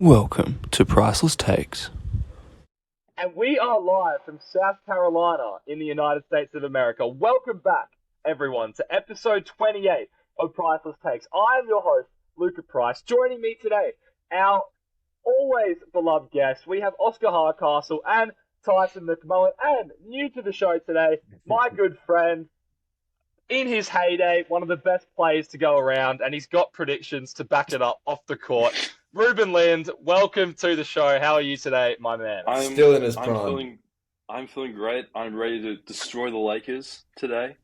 Welcome to Priceless Takes. And we are live from South Carolina in the United States of America. Welcome back, everyone, to episode 28 of Priceless Takes. I am your host, Luka Price. Joining me today, our always beloved guests, we have Oscar Hardcastle and Tyson McMullen. And new to the show today, my good friend, in his heyday, one of the best players to go around, and he's got predictions to back it up off the court. Reuben Lind, welcome to the show. How are you today, my man? Still in his prime. I'm feeling great. I'm ready to destroy the Lakers today.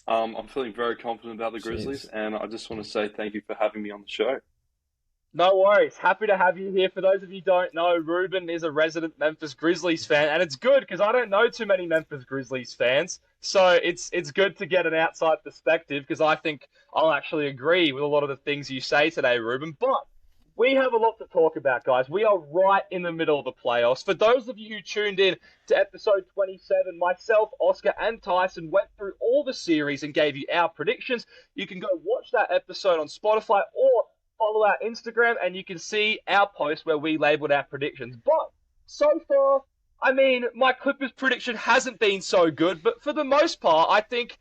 I'm feeling very confident about the Grizzlies, and I just want to say thank you for having me on the show. No worries. Happy to have you here. For those of you who don't know, Reuben is a resident Memphis Grizzlies fan, and it's good because I don't know too many Memphis Grizzlies fans. So it's good to get an outside perspective because I think I'll actually agree with a lot of the things you say today, Reuben. But we have a lot to talk about, guys. We are right in the middle of the playoffs. For those of you who tuned in to episode 27, myself, Oscar, and Tyson went through all the series and gave you our predictions. You can go watch that episode on Spotify or follow our Instagram, and you can see our post where we labeled our predictions. But so far, I mean, my Clippers prediction hasn't been so good, but for the most part, I think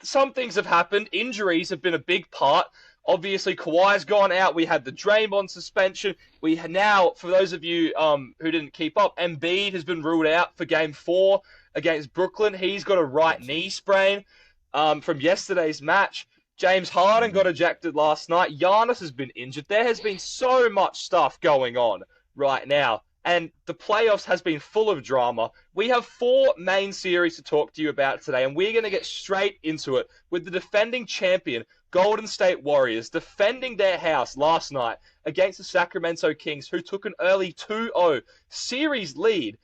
some things have happened. Injuries have been a big part. Obviously, Kawhi's gone out. We had the Draymond suspension. We now, for those of you who didn't keep up, Embiid has been ruled out for Game 4 against Brooklyn. He's got a right knee sprain from yesterday's match. James Harden got ejected last night. Giannis has been injured. There has been so much stuff going on right now, and the playoffs has been full of drama. We have 4 main series to talk to you about today, and we're going to get straight into it with the defending champion, Golden State Warriors, defending their house last night against the Sacramento Kings, who took an early 2-0 series lead.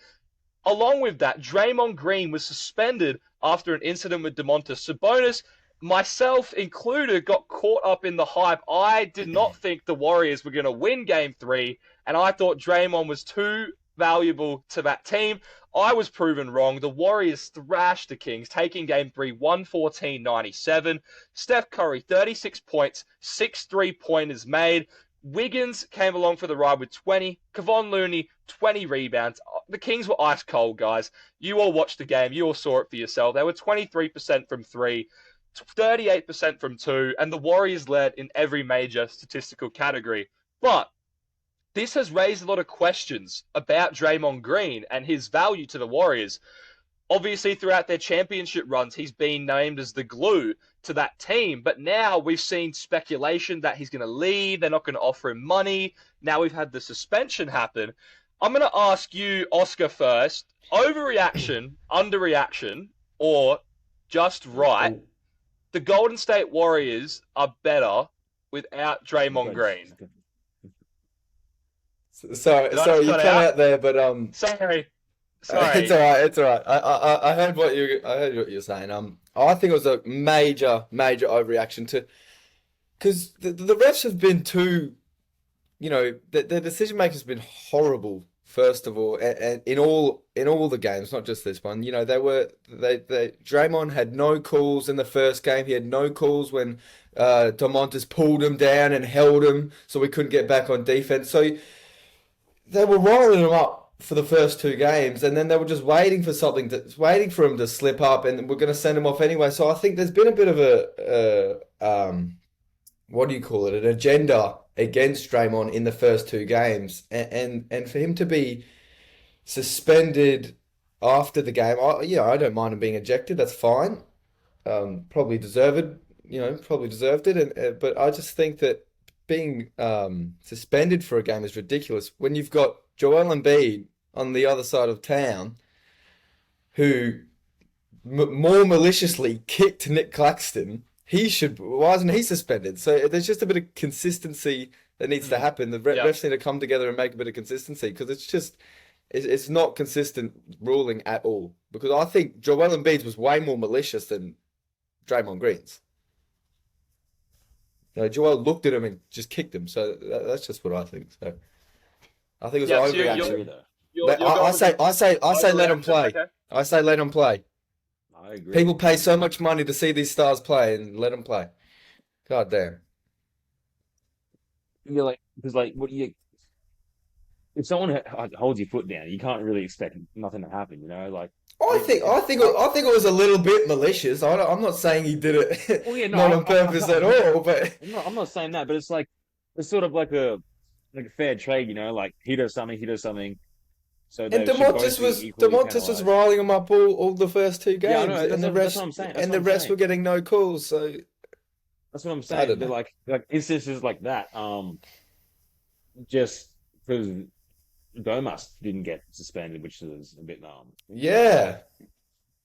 Along with that, Draymond Green was suspended after an incident with Domantas Sabonis. Myself included, got caught up in the hype. I did not think the Warriors were going to win Game 3, and I thought Draymond was too valuable to that team. I was proven wrong. The Warriors thrashed the Kings, taking Game 3, 114-97. Steph Curry, 36 points, 6 3-pointers made. Wiggins came along for the ride with 20. Kevon Looney, 20 rebounds. The Kings were ice cold, guys. You all watched the game. You all saw it for yourself. They were 23% from 3. 38% from 2, and the Warriors led in every major statistical category. But this has raised a lot of questions about Draymond Green and his value to the Warriors. Obviously, throughout their championship runs, he's been named as the glue to that team. But now we've seen speculation that he's going to leave. They're not going to offer him money. Now we've had the suspension happen. I'm going to ask you, Oscar, first. Overreaction, underreaction, or just right? The Golden State Warriors are better without Draymond Green. Sorry, you cut out there, but Sorry. It's all right. I heard what you're saying. I think it was a major overreaction because the refs have been too, the decision makers have been horrible. First of all, and in all the games, not just this one, Draymond had no calls in the first game. He had no calls when Domantas pulled him down and held him, so we couldn't get back on defense. So they were riling him up for the first 2 games, and then they were just waiting for him to slip up, and we're going to send him off anyway. So I think there's been a bit of an agenda against Draymond in the first 2 games, and for him to be suspended after the game, I don't mind him being ejected. That's fine. Probably deserved it, but I just think that being suspended for a game is ridiculous when you've got Joel Embiid on the other side of town, who more maliciously kicked Nick Claxton. Why isn't he suspended? So there's just a bit of consistency that needs to happen. The refs need to come together and make a bit of consistency, because it's not consistent ruling at all. Because I think Joel Embiid was way more malicious than Draymond Green's. Joel looked at him and just kicked him. So that's just what I think. So I think it was an overreaction. I say let him play. Okay. I say let him play. I agree. People pay so much money to see these stars play, and let them play. God damn. You're like, because like, what do you? if someone holds your foot down, you can't really expect nothing to happen. You know, like I think it was a little bit malicious. I'm not saying he did it well, yeah, no, not on purpose at all, but I'm not saying that, but it's like it's sort of like a fair trade. You know, like he does something. So and they should both be equally Demontis was penalised. riling him up all the first two Yeah, I games, know. and That's what I'm saying. That's and what the I'm rest saying. were getting no calls. So That's what I'm I saying. don't But know. like instances like that, just because Domas didn't get suspended, which is a bit Yeah,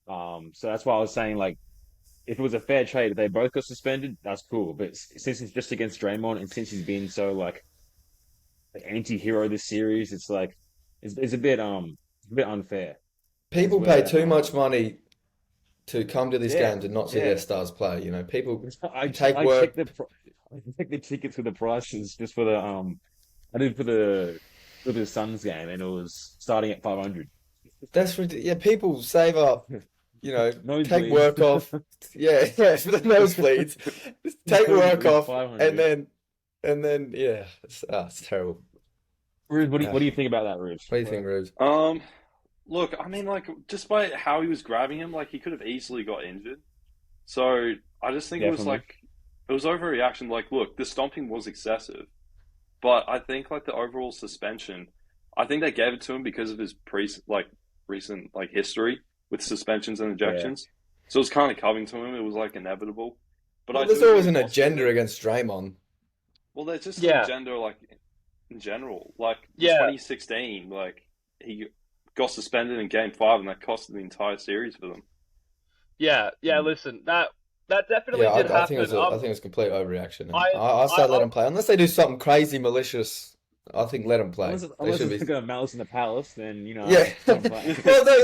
so that's why I was saying like if it was a fair trade, if they both got suspended, that's cool. But since it's just against Draymond and since he's been so like anti-hero this series, it's like it's a bit unfair. Is people pay where too much money to come to these yeah games and not see yeah their stars play. You know, people take I work. checked I checked the tickets for the prices just for the I did for the Suns game and it was starting at 500. That's ridiculous. Yeah, people save up. You know, take Nosebleeds. work off. Yeah, yeah, for the nosebleeds. Just take work Nosebleeds off, 500. and then yeah, it's terrible. Ruse, Uh, what do you think about that, Ruse? what do you think, Rubes? Look, I mean, like, just by how he was grabbing him, like, he could have easily got injured. So I just think it was Definitely. like, it was overreaction. Like, look, the stomping was excessive, but I think, like, the overall suspension, I think they gave it to him because of his recent, like, history with suspensions and Yeah. ejections. So it was kind of coming to him. It was, like, inevitable. But Well, I there's do always agree an with Oscar agenda that, against Draymond. well, there's just an Yeah, agenda, like, in general. Like, in yeah, 2016, like, he got suspended in Game 5, and that costed the entire series for them. yeah. Mm. Listen, that definitely Yeah, did I think it happen. was I think it was complete overreaction, and I, I say let I, them play unless they do something crazy malicious. I think let them play. They Unless should it's be. like a Malice in the Palace, then Yeah. let 'em play. Well, no,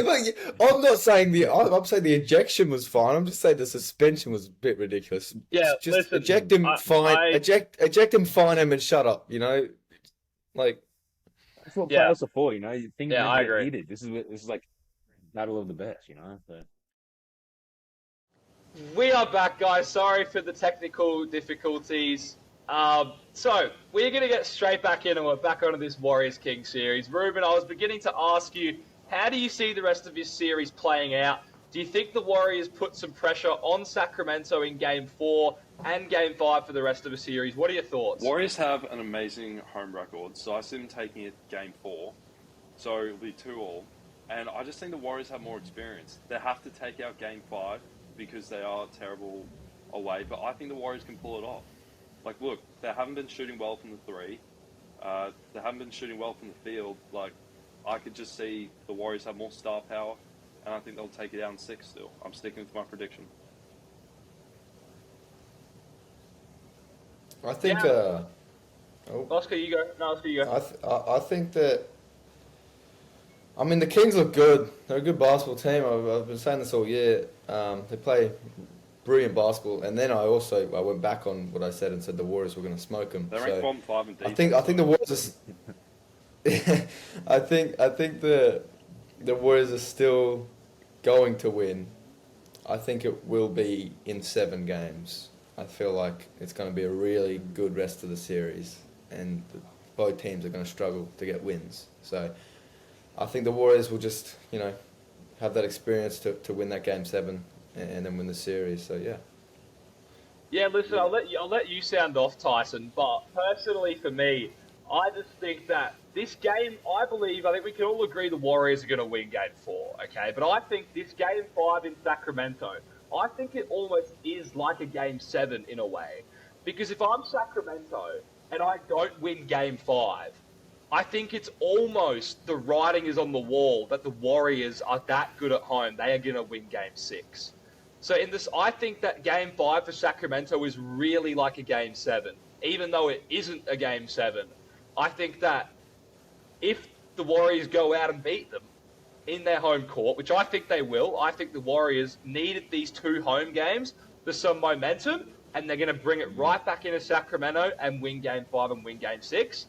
I'm not saying I'm saying the ejection was fine. I'm just saying the suspension was a bit ridiculous. yeah. Just Listen, eject him, fine. I, Eject him, fine him, and shut up. You know, like That's what yeah, playoffs are for, you know. Things yeah. never I get agree. heated. This is like battle of the best, you know. So We are back, guys. Sorry for the technical difficulties. So we're going to get straight back into it, back onto this Warriors King series. Ruben, I was beginning to ask you, how do you see the rest of this series playing out? Do you think the Warriors put some pressure on Sacramento in Game 4 and Game 5 for the rest of the series? What are your thoughts? Warriors have an amazing home record, so I see them taking it Game 4. So it'll be 2-2. And I just think the Warriors have more experience. They have to take out Game 5 because they are terrible away, but I think the Warriors can pull it off. Like, look, they haven't been shooting well from the three. They haven't been shooting well from the field. Like, I could just see the Warriors have more star power, and I think they'll take it out in 6 still. I'm sticking with my prediction. I think. Yeah. Oh, Oscar, you go. No, Oscar, you go. I think that. I mean, the Kings look good. They're a good basketball team. I've been saying this all year. They play brilliant basketball, and then I went back on what I said and said the Warriors were going to smoke them. They're ranked bottom 5 in I defense. think the Warriors. I think the Warriors are still going to win. I think it will be in 7 games. I feel like it's going to be a really good rest of the series, and both teams are going to struggle to get wins. So I think the Warriors will just, have that experience to win that Game 7 and then win the series. So yeah. Yeah, listen, I'll let you sound off, Tyson. But personally, for me, I just think that this game, I think we can all agree the Warriors are going to win Game 4, okay? But I think this Game 5 in Sacramento, I think it almost is like a Game 7 in a way. Because if I'm Sacramento and I don't win Game 5, I think it's almost the writing is on the wall that the Warriors are that good at home. They are going to win Game 6. So I think that Game 5 for Sacramento is really like a Game 7, even though it isn't a Game 7. I think that if the Warriors go out and beat them in their home court, which I think they will, I think the Warriors needed these 2 home games for some momentum, and they're going to bring it right back into Sacramento and win Game 5 and win Game 6.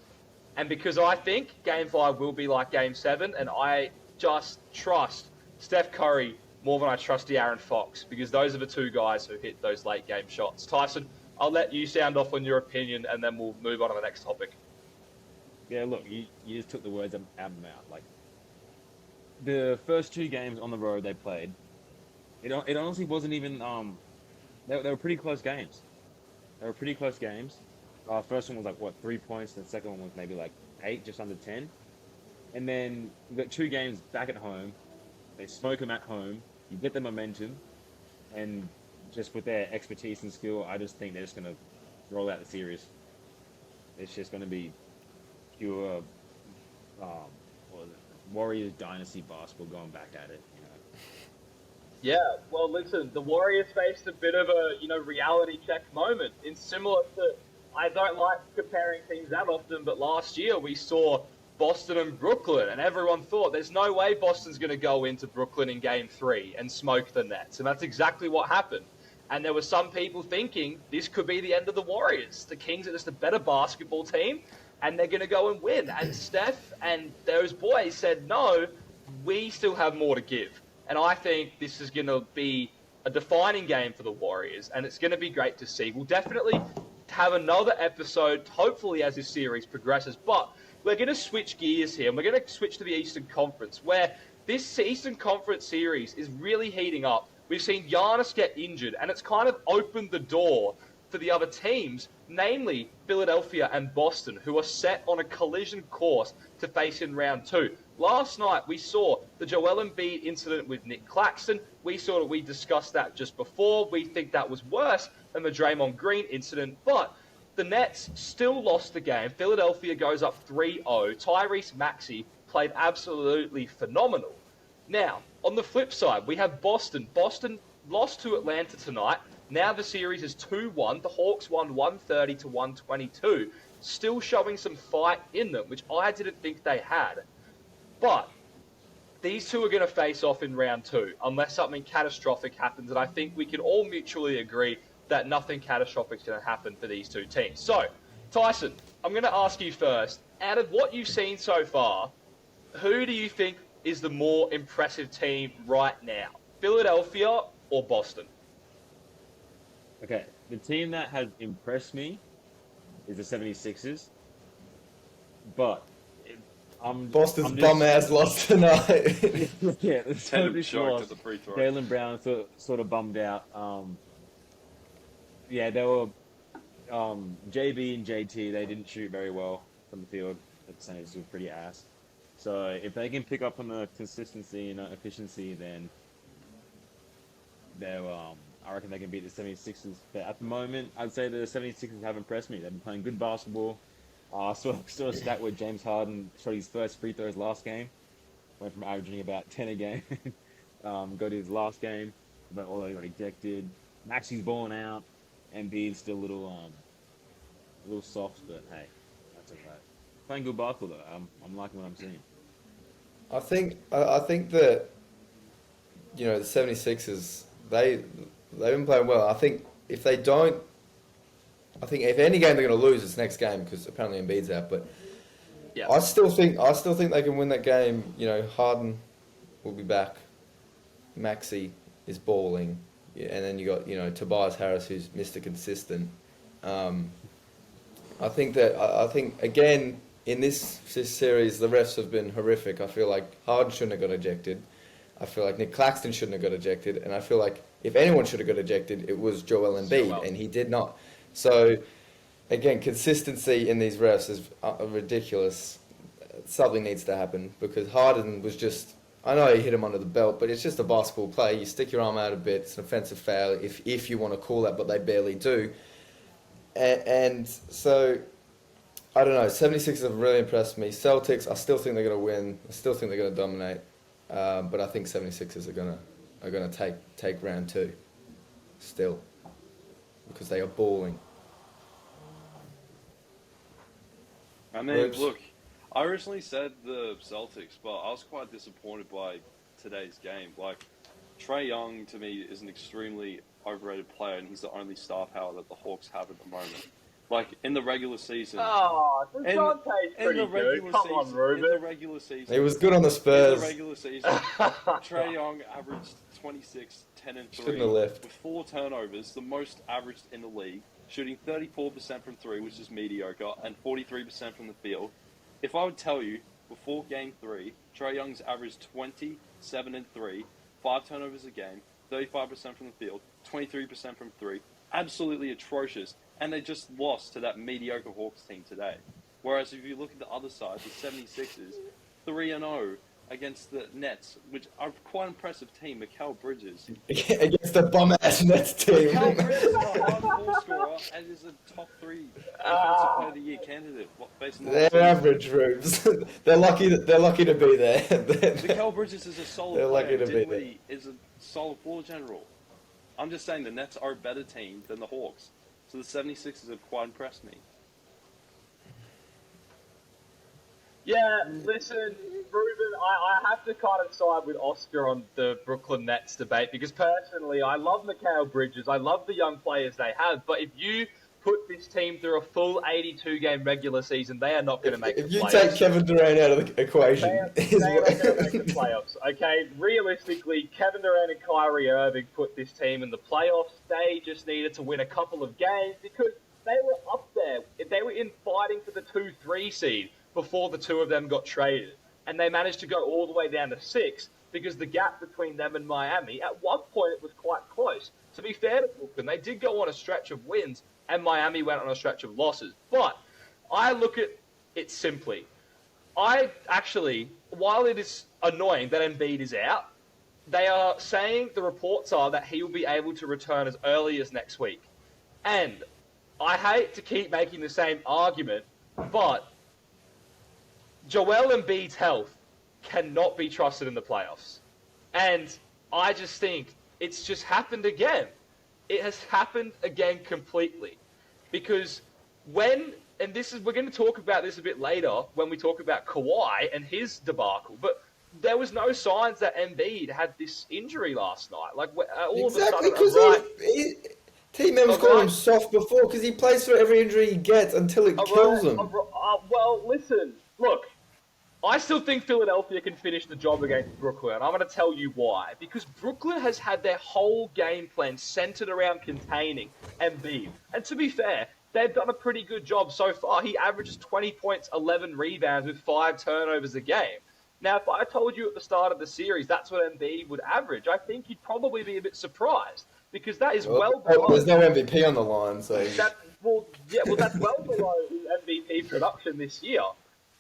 And because I think Game 5 will be like Game 7, and I just trust Steph Curry more than I trust De'Aaron Fox, because those are the 2 guys who hit those late game shots. Tyson, I'll let you sound off on your opinion, and then we'll move on to the next topic. Yeah, look, you just took the words out of my mouth. Like the first two games on the road they played, it honestly wasn't even they were pretty close games. They were pretty close games. First one was like what 3 points, and the second one was maybe like eight, just under 10. And then you got two games back at home. They smoke them at home. You get the momentum, and just with their expertise and skill, I just think they're just gonna roll out the series. It's just gonna be pure, what was it? Warriors dynasty basketball going back at it. Yeah, well, listen, the Warriors faced a bit of a, reality check moment. In similar to, I don't like comparing teams that often, but last year we saw Boston and Brooklyn, and everyone thought there's no way Boston's going to go into Brooklyn in Game 3 and smoke the Nets, and that's exactly what happened. And there were some people thinking this could be the end of the Warriors. The Kings are just a better basketball team, and they're going to go and win. And Steph and those boys said, no, we still have more to give. And I think this is going to be a defining game for the Warriors, and it's going to be great to see. We'll definitely have another episode, hopefully, as this series progresses. But we're going to switch gears here, and we're going to switch to the Eastern Conference, where this Eastern Conference series is really heating up. We've seen Giannis get injured, and it's kind of opened the door for the other teams, namely Philadelphia and Boston, who are set on a collision course to face in round 2. Last night, we saw the Joel Embiid incident with Nick Claxton. We discussed that just before. We think that was worse than the Draymond Green incident, but the Nets still lost the game. Philadelphia goes up 3-0. Tyrese Maxey played absolutely phenomenal. Now, on the flip side, we have Boston. Boston lost to Atlanta tonight. Now the series is 2-1. The Hawks won 130-122, still showing some fight in them, which I didn't think they had. But these two are going to face off in round 2 unless something catastrophic happens, and I think we can all mutually agree that nothing catastrophic is going to happen for these two teams. So, Tyson, I'm going to ask you first, out of what you've seen so far, who do you think is the more impressive team right now? Philadelphia or Boston? Okay, the team that has impressed me is the 76ers, but Boston's bum ass lost tonight. yeah, the Ten Celtics choked lost. at the free throw. Jaylen Brown sort of bummed out. Yeah, they were JB and JT. They didn't shoot very well from the field. The percentage was pretty ass. So if they can pick up on the consistency and efficiency, then I reckon they can beat the 76ers. But at the moment, I'd say the 76ers have impressed me. They've been playing good basketball. I saw a stat where James Harden shot his first free throws last game. Went from averaging about 10 a game. Go to his last game, but all they got ejected. Maxey's balling out. Embiid's still a little soft, but hey, that's alright. Playing good basketball though. I'm liking what I'm seeing. I think that the 76ers they've been playing well. I think if any game they're going to lose, it's next game because apparently Embiid's out. But yeah, I still think they can win that game. Harden will be back. Maxey is balling, and then you got Tobias Harris, who's Mr. Consistent. I think again in this series the refs have been horrific. I feel like Harden shouldn't have got ejected. I feel like Nick Claxton shouldn't have got ejected, and I feel like if anyone should have got ejected, it was Joel Embiid, and he did not. So, again, consistency in these refs is ridiculous. Something needs to happen because Harden was just. I know he hit him under the belt, but it's just a basketball play. You stick your arm out a bit. It's an offensive foul if you want to call that, but they barely do. And so, I don't know. 76ers have really impressed me. Celtics, I still think they're going to win. I still think they're going to dominate. But I think 76ers are gonna take round 2 still because they are balling. I mean, look, I originally said the Celtics, but I was quite disappointed by today's game. Like, Trae Young to me is an extremely overrated player, and he's the only star power that the Hawks have at the moment. Like, in the regular season. Oh, Dejounte's pretty good. Come on, Reuben. In the regular season. He was good on the Spurs. In the regular season, Trae Young averaged 26, 10 and 3 Shouldn't have left. with 4 turnovers, the most averaged in the league, shooting 34% from 3, which is mediocre, and 43% from the field. If I would tell you before Game 3, Trae Young's averaged 27 and 3, 5 turnovers a game, 35% from the field, 23% from 3, absolutely atrocious, and they just lost to that mediocre Hawks team today. Whereas if you look at the other side, the 76ers, 3-0 against the Nets, which are quite an impressive team. Mikal Bridges. Against the bum-ass Nets team. Mikal Bridges is a hard ball scorer and is a top 3 defensive player of the year candidate. Based on They're average rooms. They're lucky to be there. Mikal Bridges is a solid They're player. lucky to be there. Dinwiddie is a solid floor general. I'm just saying the Nets are a better team than the Hawks. So the 76ers have quite impressed me. Yeah, listen, Reuben, I have to kind of side with Oscar on the Brooklyn Nets debate because personally, I love Mikal Bridges. I love the young players they have. But if you put this team through a full 82-game regular season, they are not going to make the playoffs. If you take Kevin Durant out of the equation, they are not going to make the playoffs. Okay, realistically, Kevin Durant and Kyrie Irving put this team in the playoffs. They just needed to win a couple of games because they were up there. They were in fighting for the 2-3 seed before the two of them got traded. And they managed to go all the way down to 6 because the gap between them and Miami, at one point it was quite close. To be fair to Brooklyn, they did go on a stretch of wins and Miami went on a stretch of losses. But I look at it simply. I actually, while it is annoying that Embiid is out, they are saying, the reports are that he will be able to return as early as next week. And I hate to keep making the same argument, but Joel Embiid's health cannot be trusted in the playoffs. And I just think it's just happened again. It has happened again completely. Because when, and this is, we're going to talk about this a bit later when we talk about Kawhi and his debacle, but there was no signs that Embiid had this injury last night. Like, all exactly, of a sudden, because team members call him soft before because he plays through every injury he gets until it kills him. Well, listen, look. I still think Philadelphia can finish the job against Brooklyn. I'm going to tell you why. Because Brooklyn has had their whole game plan centered around containing Embiid. And to be fair, they've done a pretty good job so far. He averages 20 points, 11 rebounds with 5 turnovers a game. Now, if I told you at the start of the series that's what Embiid would average, I think you'd probably be a bit surprised. Because that is well below... There's no MVP on the line, so... that's well, that's well below his MVP production this year.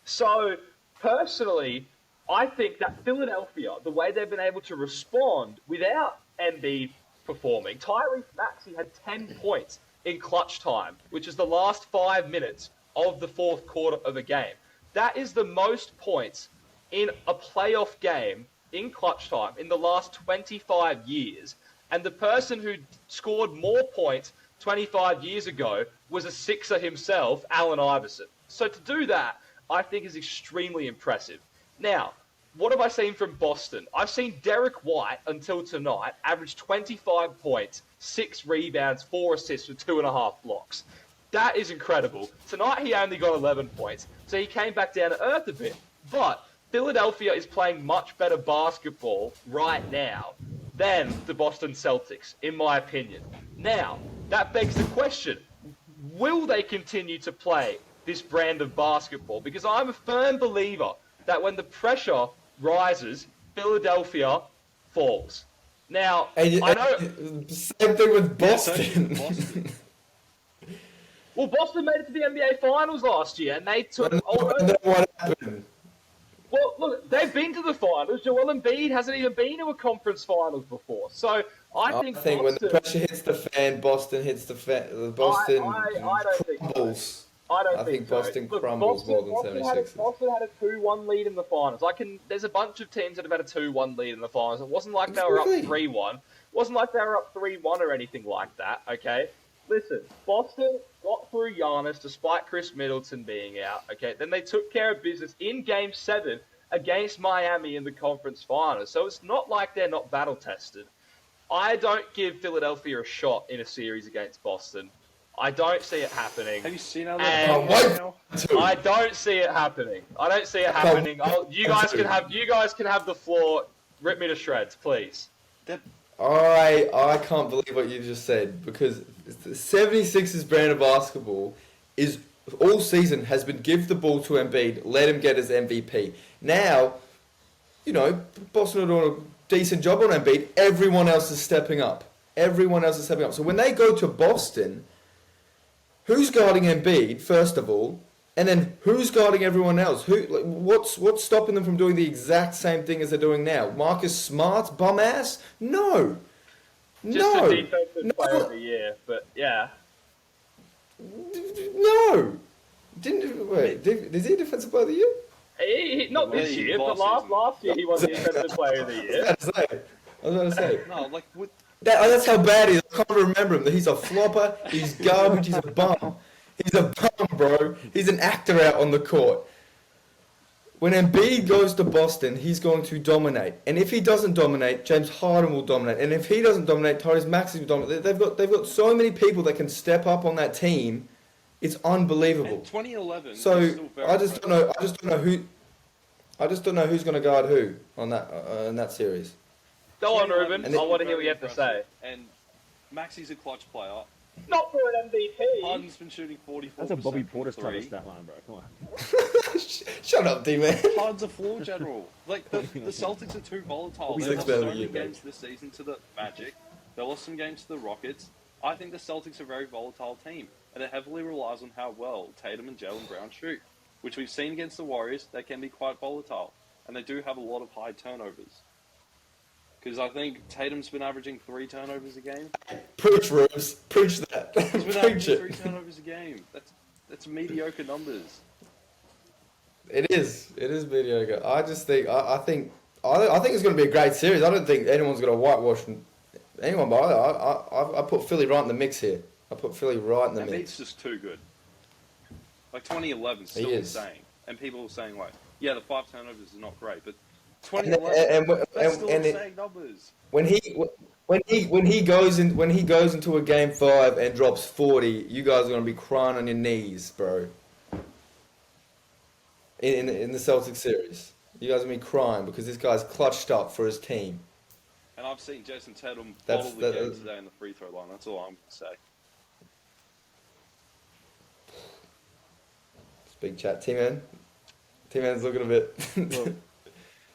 So... personally, I think that Philadelphia, the way they've been able to respond without Embiid performing, Tyrese Maxey had 10 points in clutch time, which is the last 5 minutes of the fourth quarter of a game. That is the most points in a playoff game in clutch time in the last 25 years. And the person who scored more points 25 years ago was a Sixer himself, Allen Iverson. So to do that, I think is extremely impressive. Now, what have I seen from Boston? I've seen Derek White, until tonight, average 25 points, 6 rebounds, 4 assists with 2.5 blocks. That is incredible. Tonight he only got 11 points, so he came back down to earth a bit. But Philadelphia is playing much better basketball right now than the Boston Celtics, in my opinion. Now, that begs the question, will they continue to play this brand of basketball? Because I'm a firm believer that when the pressure rises, Philadelphia falls. Now, I know... Same thing with Boston. Well, Boston made it to the NBA Finals last year, and they took... And then what happened? Well, look, they've been to the finals. Joel Embiid hasn't even been to a conference finals before. So I think Boston, when the pressure hits the fan, Boston hits the fan. Boston I don't crumbles. Think so. I think Boston crumbles more than 76ers. Boston had a 2-1 lead in the finals. There's a bunch of teams that have had a 2-1 lead in the finals. It wasn't like they were up 3-1. It wasn't like they were up 3-1 or anything like that, okay? Listen, Boston got through Giannis despite Chris Middleton being out, okay? Then they took care of business in Game 7 against Miami in the conference finals. So it's not like they're not battle-tested. I don't give Philadelphia a shot in a series against Boston. I don't see it happening. Have you seen how I don't see it happening. I don't see it happening. You guys can have the floor. Rip me to shreds, please. I can't believe what you just said, because the 76ers brand of basketball is all season has been give the ball to Embiid, let him get his MVP. Now, Boston are doing a decent job on Embiid. Everyone else is stepping up. So when they go to Boston, who's guarding Embiid, first of all? And then who's guarding everyone else? What's stopping them from doing the exact same thing as they're doing now? Marcus Smart's bum ass? No. Just a defensive player of the year, but yeah. No. Is he a defensive player of the year? Not this year, but last year he was defensive player of the year. I was going to say. No, like with That's how bad he is. I can't remember him. He's a flopper. He's garbage. He's a bum. He's a bum, bro. He's an actor out on the court. When Embiid goes to Boston, he's going to dominate. And if he doesn't dominate, James Harden will dominate. And if he doesn't dominate, Tyrese Maxey will dominate. They've got so many people that can step up on that team. It's unbelievable. and 2011. So is still very I just don't know who's going to guard who on that in that series. Go on, Reuben. I want to hear what you have to impressive. say. And Maxey's a clutch player. Not for an MVP. Harden's been shooting 44%. That's a Bobby Portis from type of three. stat line, bro. Come on. Shut up, D-man. Harden's a floor general. Like, the Celtics are too volatile. He's They lost better so than many you, mate. games this season to the Magic. They lost some games to the Rockets. I think the Celtics are a very volatile team, and it heavily relies on how well Tatum and Jalen Brown shoot, which we've seen against the Warriors. They can be quite volatile, and they do have a lot of high turnovers. Because I think Tatum's been averaging 3 turnovers a game. Preach, Rubes. Preach that. He's been Preach averaging it. 3 turnovers a game. That's mediocre numbers. It is mediocre. I think it's going to be a great series. I don't think anyone's going to whitewash anyone, but I put Philly right in the mix here. I put Philly right in the And mix. Embiid's just too good. Like 2011 is He still is. insane, and people are saying like, yeah, the 5 turnovers is not great, but And 2011 that's still insane numbers. when he goes into a game 5 and drops 40, you guys are going to be crying on your knees, bro. In the Celtics series, you guys are going to be crying because this guy's clutched up for his team. And I've seen Jason Tatum That's- bottle the that game is- today in the free throw line. That's all I'm going to say. It's big chat, T-Man. T-Man's looking a bit. Well,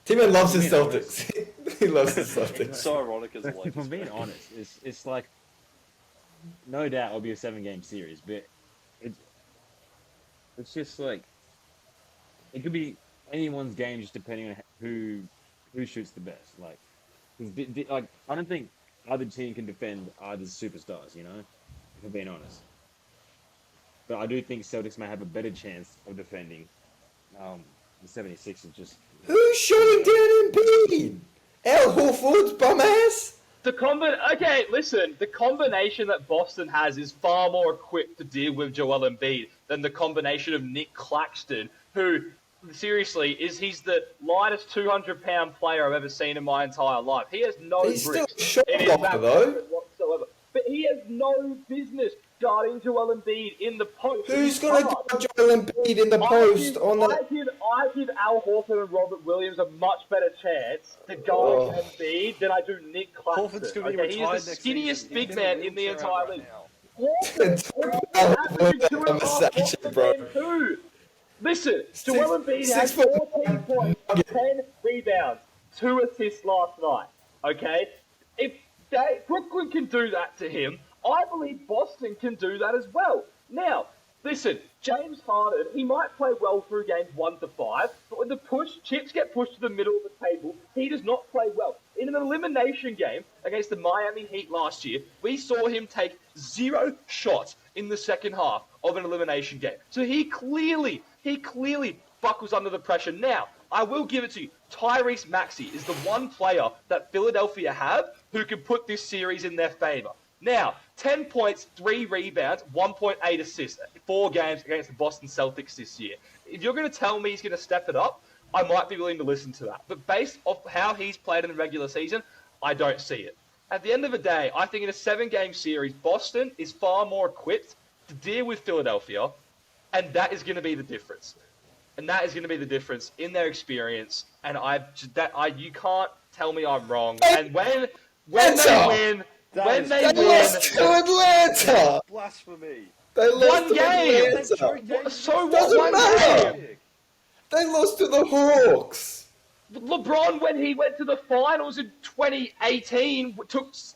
T-Man loves his being Celtics. He loves his It's Celtics. so ironic as a if Lakers I'm being fan. honest, it's like no doubt it'll be a 7-game series, but it's just like it could be anyone's game just depending on who shoots the best. Like, 'cause like I don't think either team can defend either superstars. You know, if I'm being honest. But I do think Celtics may have a better chance of defending. The 76ers just Who's shutting down Embiid? Al Horford's bum ass? Okay, listen. The combination that Boston has is far more equipped to deal with Joel Embiid than the combination of Nick Claxton, who, seriously, he's the lightest 200-pound player I've ever seen in my entire life. He has no He's still grip a shot in his blocker, back though. whatsoever. But he has no business guarding Joel Embiid in the post. Who's He's going to hard. guard Joel Embiid in the post on that? I give Al Horford and Robert Williams a much better chance to guard Embiid than I do Nick Claxton. Horford's going to be Okay, he retired is the next skinniest season. big He's man a in the wheelchair entire right league. now. Horford averaging 2.5 conversation, blocks bro. a game too. Listen, Joel Embiid has 6 foot 14 points, 10 rebounds, 2 assists last night. Okay, if Brooklyn can do that to him, I believe Boston can do that as well. Now, listen, James Harden, he might play well through games 1 to 5, but when the chips get pushed to the middle of the table, he does not play well. In an elimination game against the Miami Heat last year, we saw him take 0 shots in the second half of an elimination game. So he clearly buckles under the pressure. Now, I will give it to you. Tyrese Maxey is the one player that Philadelphia have who can put this series in their favor. Now, 10 points, 3 rebounds, 1.8 assists, 4 games against the Boston Celtics this year. If you're going to tell me he's going to step it up, I might be willing to listen to that. But based off how he's played in the regular season, I don't see it. At the end of the day, I think in a 7-game series, Boston is far more equipped to deal with Philadelphia, and that is going to be the difference. And that is going to be the difference in their experience. And you can't tell me I'm wrong. And when they win, They lost to Atlanta! Blasphemy. They lost One to game. Atlanta. So what? Doesn't One matter. game. They lost to the Hawks. LeBron, when he went to the finals in 2018,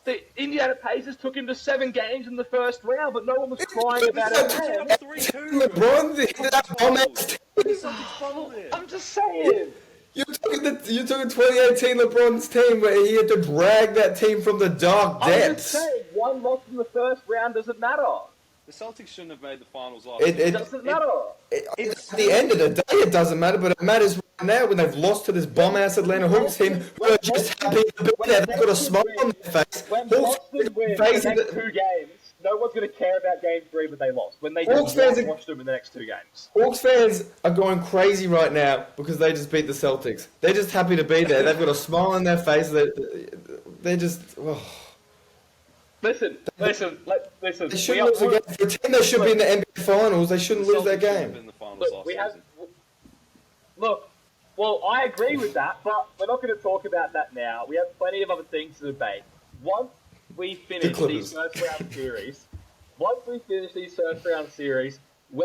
the Indiana Pacers took him to 7 games in the first round, but no one was crying about it then. LeBron, that bomb-ass team. I'm just saying. You took a 2018 LeBron's team where he had to drag that team from the dark I'm just depths. saying, one loss in the first round doesn't matter. The Celtics shouldn't have made the finals last year. It doesn't matter. At the end of the day, it doesn't matter, but it matters right now when they've lost to this bomb-ass Atlanta Hawks team who are just happy to be there. They've got a smile on their face. When Hawks Boston win the fans- next 2 games, no one's going to care about Game 3, but they lost. When they Hawks just fans watched them in the next 2 games. Hawks fans are going crazy right now because they just beat the Celtics. They're just happy to be there. They've got a smile on their face. They're just... Oh. Listen. They shouldn't lose a game. For a team that should be in the NBA Finals, they shouldn't lose that game. Look, well, I agree with that, but we're not going to talk about that now. We have plenty of other things to debate. Once we finish these first round series, we're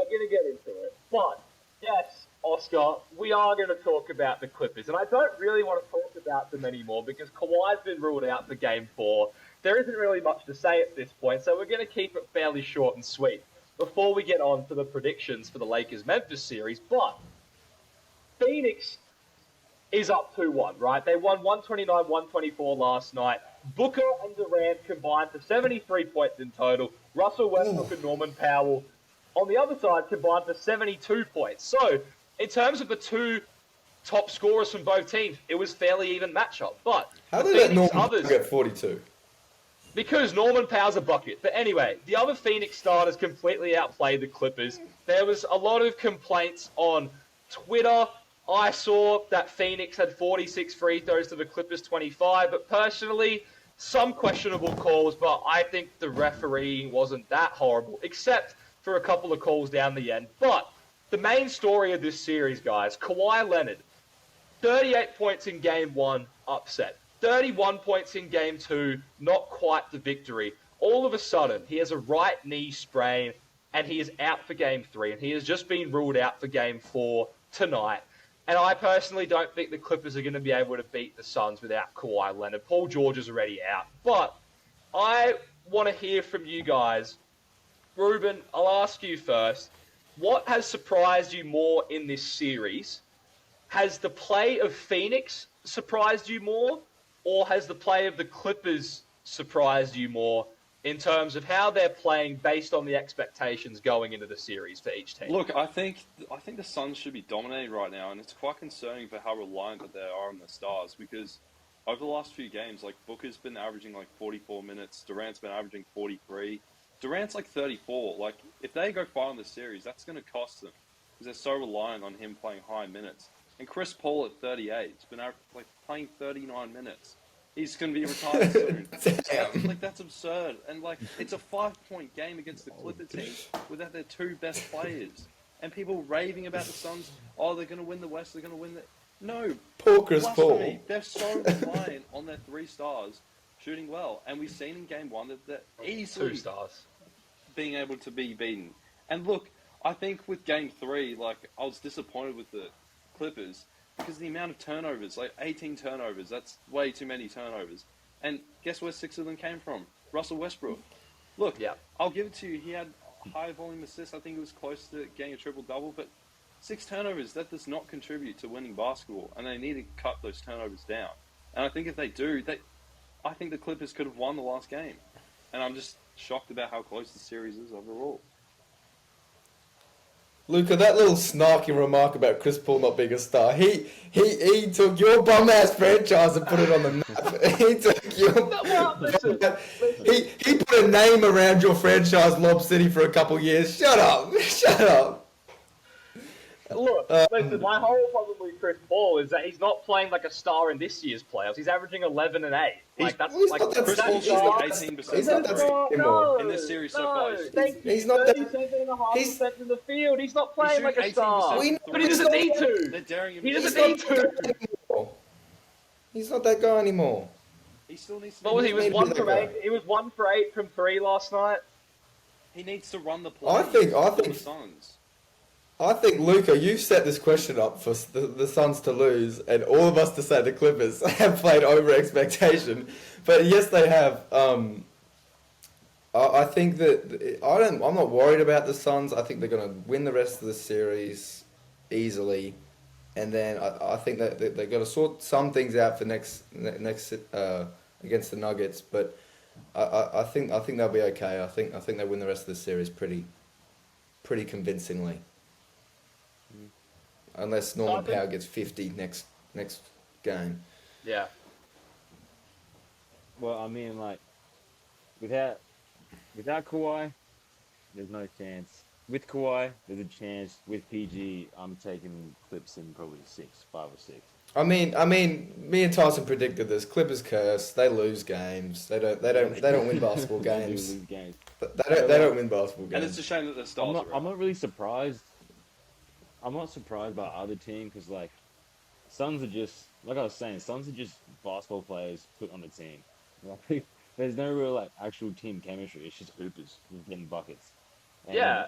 going to get into it. But, yes, Oscar, we are going to talk about the Clippers. And I don't really want to talk about them anymore because Kawhi's been ruled out for Game 4. There isn't really much to say at this point, so we're going to keep it fairly short and sweet before we get on to the predictions for the Lakers-Memphis series. But Phoenix is up 2-1, right? They won 129-124 last night. Booker and Durant combined for 73 points in total. Russell Westbrook and Norman Powell on the other side combined for 72 points. So, in terms of the 2 top scorers from both teams, it was fairly even matchup. But how did that Norman get 42? Because Norman Powell's a bucket. But anyway, the other Phoenix starters completely outplayed the Clippers. There was a lot of complaints on Twitter. I saw that Phoenix had 46 free throws to the Clippers 25, but personally, some questionable calls, but I think the refereeing wasn't that horrible, except for a couple of calls down the end. But the main story of this series, guys, Kawhi Leonard, 38 points in Game 1, upset. 31 points in Game 2, not quite the victory. All of a sudden, he has a right knee sprain, and he is out for Game 3, and he has just been ruled out for Game 4 tonight. And I personally don't think the Clippers are going to be able to beat the Suns without Kawhi Leonard. Paul George is already out. But I want to hear from you guys. Reuben, I'll ask you first. What has surprised you more in this series? Has the play of Phoenix surprised you more? Or has the play of the Clippers surprised you more in terms of how they're playing based on the expectations going into the series for each team? Look, I think the Suns should be dominating right now, and it's quite concerning for how reliant that they are on the stars because over the last few games, like Booker's been averaging like 44 minutes, Durant's been averaging 43, Durant's like 34. Like if they go far in the series, that's going to cost them because they're so reliant on him playing high minutes. And Chris Paul at 38, he's been like playing 39 minutes. He's going to be retired soon. That's absurd. And, it's a 5-point game against the Clipper team without their 2 best players. And people raving about the Suns, they're going to win the West, they're going to win the... No. Poor Chris Paul. They're so reliant on their 3 stars shooting well. And we've seen in Game 1 that they're easily 2 stars being able to be beaten. And, look, I think with Game 3, I was disappointed with the Clippers because the amount of turnovers, 18 turnovers, that's way too many turnovers. And guess where 6 of them came from? Russell Westbrook. Look, I'll give it to you. He had high volume assists. I think it was close to getting a triple-double, but 6 turnovers, that does not contribute to winning basketball, and they need to cut those turnovers down. And I think if they do, I think the Clippers could have won the last game. And I'm just shocked about how close the series is overall. Luka, that little snarky remark about Chris Paul not being a star, he took your bum-ass franchise and put it on the map. He took your... He put a name around your franchise, Lob City, for a couple years. Shut up. Shut up. Look, listen, my whole problem with Chris Paul is that he's not playing like a star in this year's playoffs. He's averaging 11 and 8. Chris Paul shooting 18%. He's not that in this series so far. He's not that. 37.5% in the field. He's not playing like a star. But he He's doesn't need to. He doesn't need to. He's not that guy anymore. He still needs to. What was he? He was 1 for 8. He was 1 for 8 from 3 last night. He needs to run the play. I think the Suns. I think, Luka, you set this question up for the Suns to lose, and all of us to say the Clippers have played over expectation. But yes, they have. I think that I'm not worried about the Suns. I think they're going to win the rest of the series easily, and then I think that they're going to sort some things out for next against the Nuggets. But I think they'll be okay. I think they win the rest of the series pretty convincingly. Unless Norman Powell gets 50 next game. Yeah. Well, I mean, like, without Kawhi, there's no chance. With Kawhi, there's a chance. With PG, I'm taking Clips in probably 5 or 6. I mean, me and Tyson predicted this. Clippers curse. They lose games. They don't win basketball games. They do lose games. They don't win basketball games. And it's a shame that the stars are I'm not really surprised. I'm not surprised by other team because, like, Suns are just, like I was saying, Suns are just basketball players put on a team. Like, there's no real, like, actual team chemistry. It's just hoopers getting buckets. And Yeah,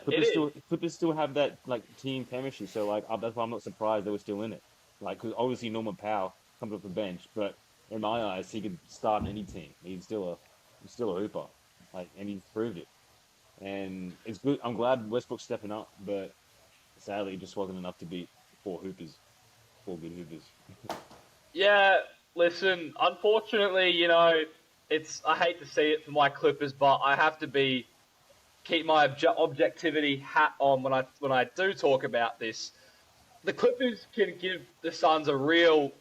Clippers still have that, like, team chemistry. So, like, that's why I'm not surprised they were still in it. Like, because obviously Norman Powell comes off the bench, but in my eyes, he could start on any team. He's still a hooper. Like, and he's proved it. And it's good. I'm glad Westbrook's stepping up, but sadly, it just wasn't enough to beat 4 good hoopers. Yeah, listen, unfortunately, you know, I hate to see it for my Clippers, but I have to keep my objectivity hat on when I do talk about this. The Clippers can give the Suns a real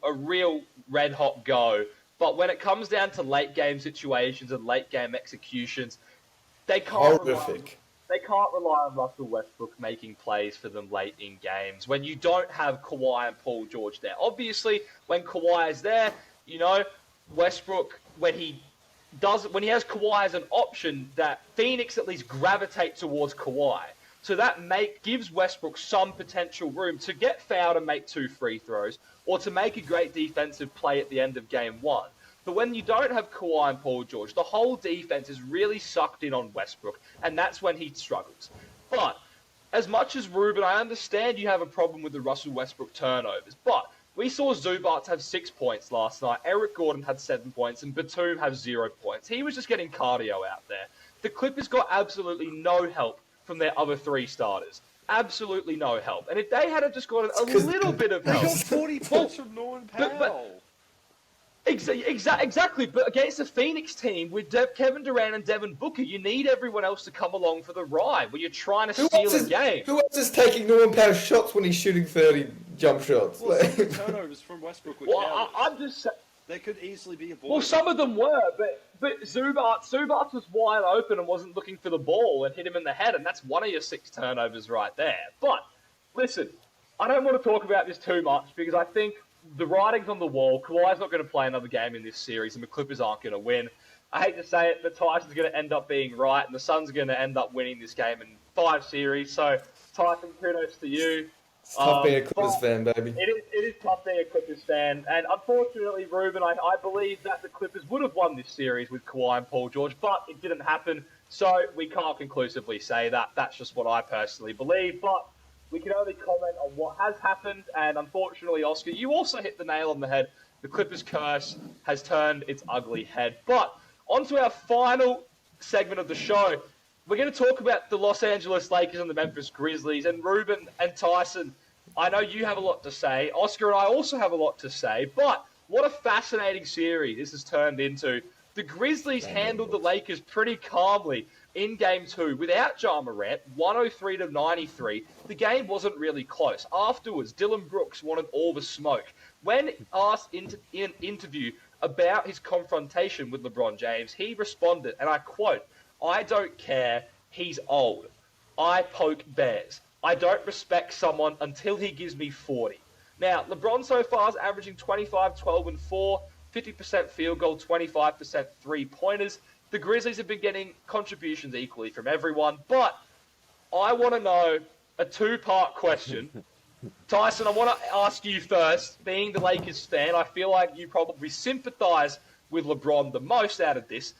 red hot go, but when it comes down to late game situations and late game executions, they can't rely on Russell Westbrook making plays for them late in games when you don't have Kawhi and Paul George there. Obviously, when Kawhi is there, you know, Westbrook, when he has Kawhi as an option, that Phoenix at least gravitate towards Kawhi. So that gives Westbrook some potential room to get fouled and make 2 free throws, or to make a great defensive play at the end of game 1. But when you don't have Kawhi and Paul George, the whole defense is really sucked in on Westbrook, and that's when he struggles. But as much as Reuben, I understand you have a problem with the Russell Westbrook turnovers, but we saw Zubac have 6 points last night, Eric Gordon had 7 points, and Batum have 0 points. He was just getting cardio out there. The Clippers got absolutely no help from their other 3 starters. Absolutely no help. And if they had just gotten a little bit of help... They got 40 points from Norman Powell. Exactly, but against the Phoenix team with Kevin Durant and Devin Booker, you need everyone else to come along for the ride when you're trying to steal a game. Who else is taking Norman Powell's shots when he's shooting 30 jump shots? Well, some of the turnovers from Westbrook were careless. I'm just saying... They could easily be avoided. Well, some of them were, but Zubac was wide open and wasn't looking for the ball and hit him in the head, and that's one of your 6 turnovers right there. But, listen, I don't want to talk about this too much because I think the writing's on the wall. Kawhi's not going to play another game in this series, and the Clippers aren't going to win. I hate to say it, but Tyson's going to end up being right, and the Suns are going to end up winning this game in 5 series. So, Tyson, kudos to you. It's tough being a Clippers fan, baby. It is tough being a Clippers fan. And unfortunately, Reuben, I believe that the Clippers would have won this series with Kawhi and Paul George, but it didn't happen. So we can't conclusively say that. That's just what I personally believe. But we can only comment on what has happened. And unfortunately, Oscar, you also hit the nail on the head. The Clippers curse has turned its ugly head. But on to our final segment of the show. We're going to talk about the Los Angeles Lakers and the Memphis Grizzlies. And Reuben and Tyson, I know you have a lot to say. Oscar and I also have a lot to say. But what a fascinating series this has turned into. The Grizzlies handled the Lakers pretty calmly in Game 2 without Ja Morant, 103-93. The game wasn't really close. Afterwards, Dillon Brooks wanted all the smoke. When asked in an interview about his confrontation with LeBron James, he responded, and I quote, "I don't care. He's old. I poke bears. I don't respect someone until he gives me 40. Now, LeBron so far is averaging 25, 12, and 4, 50% field goal, 25% three-pointers. The Grizzlies have been getting contributions equally from everyone, but I want to know a 2-part question. Tyson, I want to ask you first, being the Lakers fan, I feel like you probably sympathize with LeBron the most out of this.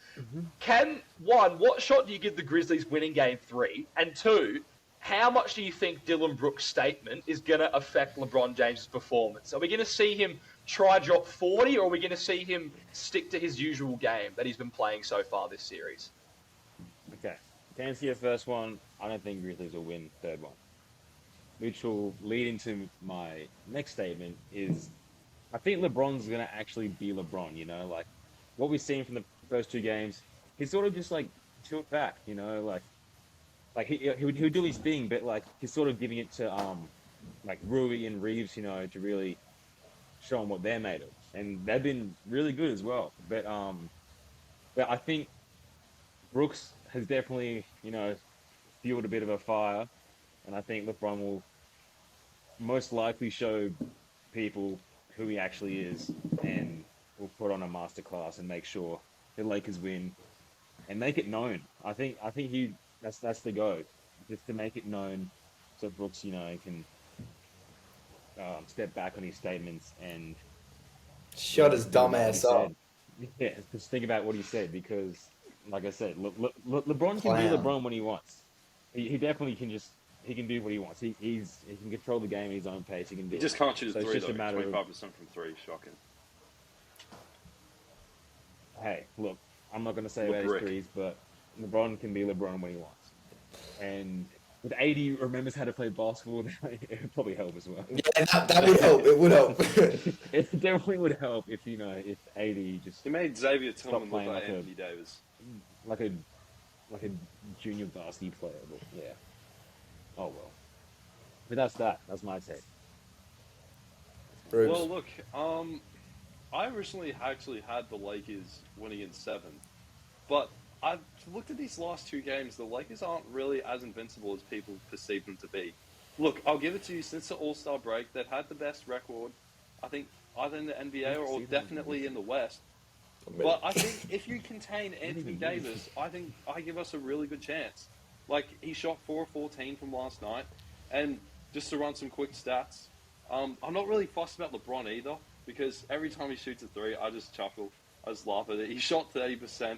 What shot do you give the Grizzlies winning game 3? And 2, how much do you think Dillon Brooks' statement is going to affect LeBron James' performance? Are we going to see him try drop 40, or are we going to see him stick to his usual game that he's been playing so far this series? Okay. To answer your first one, I don't think Grizzlies will win third one. Which will lead into my next statement is I think LeBron's going to actually be LeBron, you know? Like, what we've seen from the first 2 games, he's sort of just, like, tilt back, you know? Like he would do his thing, but, like, he's sort of giving it to, like, Rui and Reeves, you know, to really show them what they're made of. And they've been really good as well. But I think Brooks has definitely, you know, fueled a bit of a fire. And I think LeBron will most likely show people who he actually is and will put on a masterclass and make sure the Lakers win and make it known. I think that's the go, just to make it known so Brooks, you know, can step back on his statements and Shut his dumb ass up. Yeah, just think about what he said because, like I said, LeBron can Clown. be LeBron when he wants. He definitely can he can do what he wants. He can control the game at his own pace. He can do He just can't shoot So a it's three, just though. a matter of 25% from 3, shocking. hey, look, I'm not going to say about his LeBrick. threes, but LeBron can be LeBron when he wants. And with 80 remembers how to play basketball, it would probably help as well. Yeah, that would help. It would help. It definitely would help if, you know, if 80 just He made Xavier Stop Tillman look playing like like a- Anthony Davis. like a junior varsity player. But yeah. Oh well. But that's that. That's my take. Bruce. Well, look, I originally actually had the Lakers winning in 7, but I've looked at these last 2 games. The Lakers aren't really as invincible as people perceive them to be. Look, I'll give it to you. Since the All-Star break, they've had the best record, I think, either in the NBA or definitely in the West. But I think if you contain Anthony Davis, I think I give us a really good chance. Like, he shot 4 of 14 from last night, and just to run some quick stats, I'm not really fussed about LeBron either, because every time he shoots a 3, I just chuckle. I just laugh at it. He shot 30%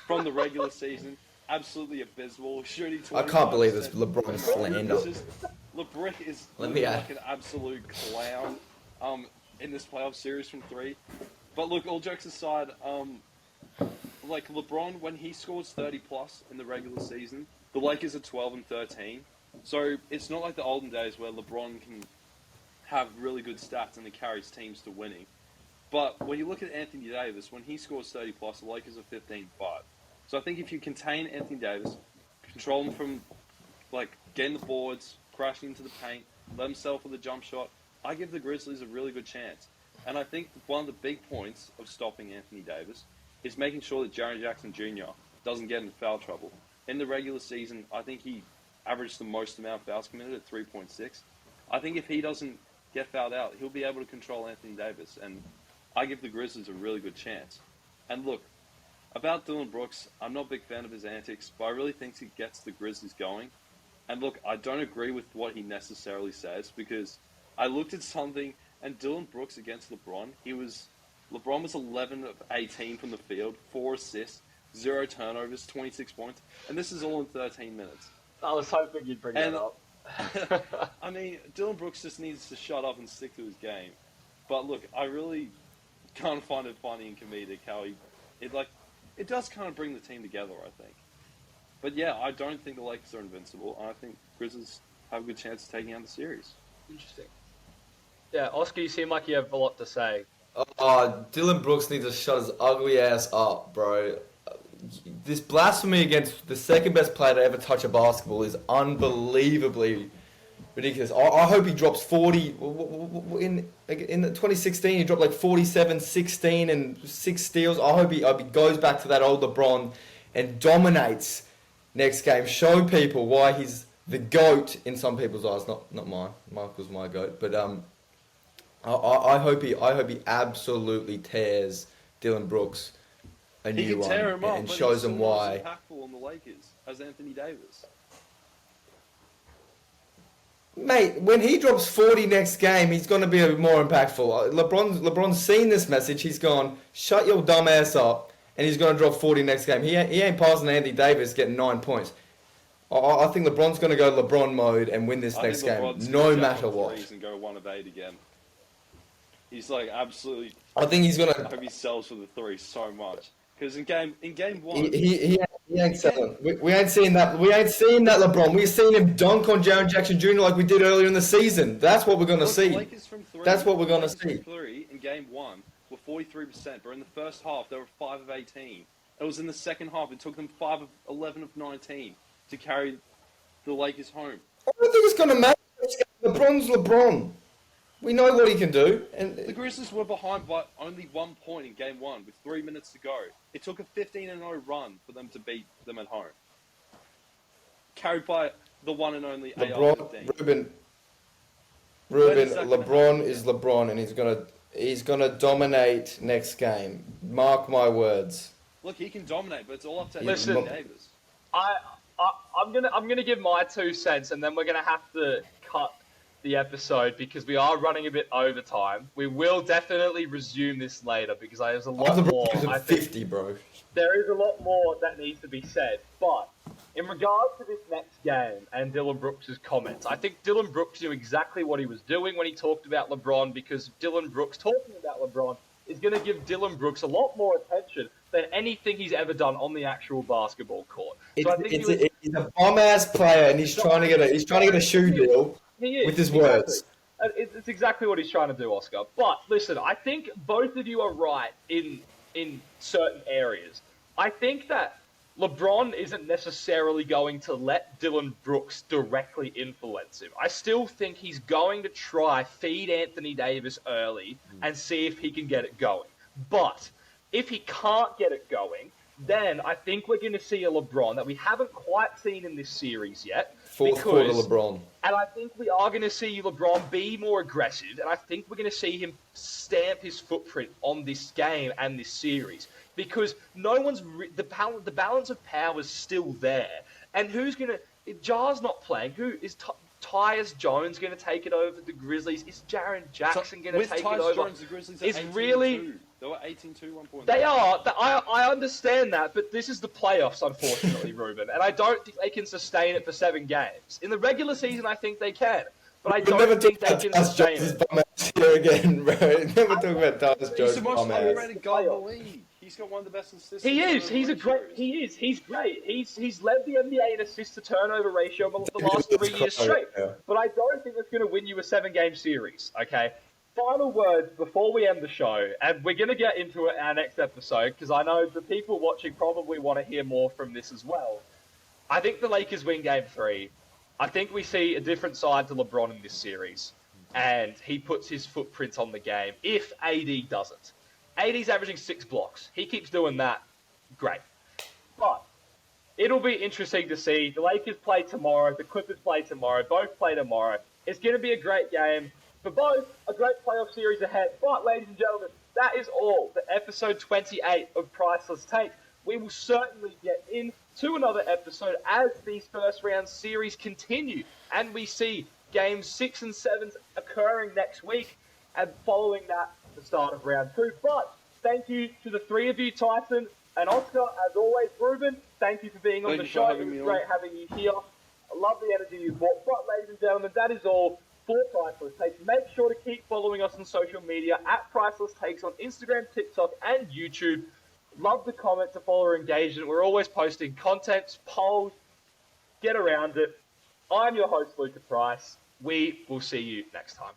from the regular season. Absolutely abysmal. Shooting 25%. I can't believe this LeBron slander. LeBrick is Let me like an absolute clown in this playoff series from 3. But look, all jokes aside, like LeBron, when he scores 30 plus in the regular season, the Lakers are 12 and 13. So it's not like the olden days where LeBron can have really good stats and it carries teams to winning. But when you look at Anthony Davis, when he scores 30 plus, the Lakers are 15-5. So I think if you contain Anthony Davis, control him from like getting the boards, crashing into the paint, let him settle for the jump shot, I give the Grizzlies a really good chance. And I think one of the big points of stopping Anthony Davis is making sure that Jaren Jackson Jr. doesn't get into foul trouble. In the regular season, I think he averaged the most amount of fouls committed at 3.6. I think if he doesn't get fouled out, he'll be able to control Anthony Davis. And I give the Grizzlies a really good chance. And look, about Dillon Brooks, I'm not a big fan of his antics, but I really think he gets the Grizzlies going. And look, I don't agree with what he necessarily says, because I looked at something, and Dillon Brooks against LeBron, LeBron was 11 of 18 from the field, 4 assists, 0 turnovers, 26 points, and this is all in 13 minutes. I was hoping you'd bring that up. I mean, Dillon Brooks just needs to shut up and stick to his game. But look, I really kind of find it funny and comedic how it does kind of bring the team together, I think. But yeah, I don't think the Lakers are invincible, and I think Grizzlies have a good chance of taking out the series. Interesting. Yeah, Oscar, you seem like you have a lot to say. Oh, Dillon Brooks needs to shut his ugly ass up, bro. This blasphemy against the second best player to ever touch a basketball is unbelievably ridiculous. I hope he drops 40. In the 2016, he dropped like 47, 16, and 6 steals. I hope he goes back to that old LeBron and dominates next game. Show people why he's the GOAT in some people's eyes. Not mine. Michael's my GOAT. But I hope he absolutely tears Dillon Brooks a He new can one tear him up, and but shows he's him still not why. as impactful on the Lakers as Anthony Davis. Mate, when he drops 40 next game, he's going to be a bit more impactful. LeBron's seen this message. He's gone, shut your dumb ass up, and he's going to drop 40 next game. He ain't passing Anthony Davis getting 9 points. I think LeBron's going to go LeBron mode and win this next game, no matter what. And go 1 of 8 again. He's like absolutely. I think he's going to. I hope he sells for the 3 so much because in game 1, he ain't selling. We ain't seeing that. We ain't seeing that LeBron. We've seen him dunk on Jaren Jackson Jr. like we did earlier in the season. That's what we're going to see. That's what we're going to see. 3 in game 1 were 43%, but in the first half they were 5 of 18. It was in the second half. It took them 5 of 11 of 19 to carry the Lakers home. I don't think it's going to matter. LeBron's LeBron. We know what he can do. And the Grizzlies were behind by only 1 point in game 1 with 3 minutes to go. It took a 15-0 run for them to beat them at home. Carried by the one and only Reuben, LeBron is LeBron, and he's gonna dominate next game. Mark my words. Look, he can dominate, but it's all up to Listen, Davis. I'm gonna give my 2 cents, and then we're gonna have to cut the episode because we are running a bit over time. We will definitely resume this later because there's a lot more. I think 50, bro. There is a lot more that needs to be said, but in regards to this next game and Dillon Brooks' comments, I think Dillon Brooks knew exactly what he was doing when he talked about LeBron, because Dillon Brooks talking about LeBron is going to give Dillon Brooks a lot more attention than anything he's ever done on the actual basketball court. So he's a bomb-ass player, and he's trying to get a shoe deal with his words. It's exactly what he's trying to do, Oscar. But listen, I think both of you are right in certain areas. I think that LeBron isn't necessarily going to let Dillon Brooks directly influence him. I still think he's going to try feed Anthony Davis early and see if he can get it going. But if he can't get it going, then I think we're going to see a LeBron that we haven't quite seen in this series yet. Fourth quarter LeBron. And I think we are going to see LeBron be more aggressive, and I think we're going to see him stamp his footprint on this game and this series, because no one's the balance of power is still there. And who's going to? If Jar's not playing, who is Tyus Jones going to take it over the Grizzlies? Is Jaren Jackson going to take it over? Jones, the Grizzlies are 18-2. Really. They were 18-2 1 point. They are. I understand that, but this is the playoffs, unfortunately, Reuben, and I don't think they can sustain it for 7 games. In the regular season, I think they can, but I don't think they can sustain it. Here again, bro. Never talk about Tyus Jones. He's the most underrated guy in the league. He's got one of the best assists. He is. He's great. He's great. He's led the NBA in assist to turnover ratio for the last 3 years straight. Yeah. But I don't think that's going to win you a 7-game series. Okay. Final words before we end the show, and we're going to get into it in our next episode because I know the people watching probably want to hear more from this as well. I think the Lakers win Game 3. I think we see a different side to LeBron in this series, and he puts his footprint on the game if AD doesn't. AD's averaging 6 blocks. He keeps doing that. Great. But it'll be interesting to see. The Lakers play tomorrow. The Clippers play tomorrow. Both play tomorrow. It's going to be a great game. For both, a great playoff series ahead. But, ladies and gentlemen, that is all for episode 28 of Priceless Take. We will certainly get into another episode as these first round series continue. And we see games 6 and 7 occurring next week. And following that, the start of round 2. But thank you to the 3 of you, Tyson and Oscar. As always, Reuben, thank you for being on the show. It was great having you here. I love the energy you brought. But, ladies and gentlemen, that is all for Priceless Takes. Make sure to keep following us on social media at Priceless Takes on Instagram, TikTok, and YouTube. Love the comments, the follower engagement. We're always posting content, polls. Get around it. I'm your host, Luka Price. We will see you next time.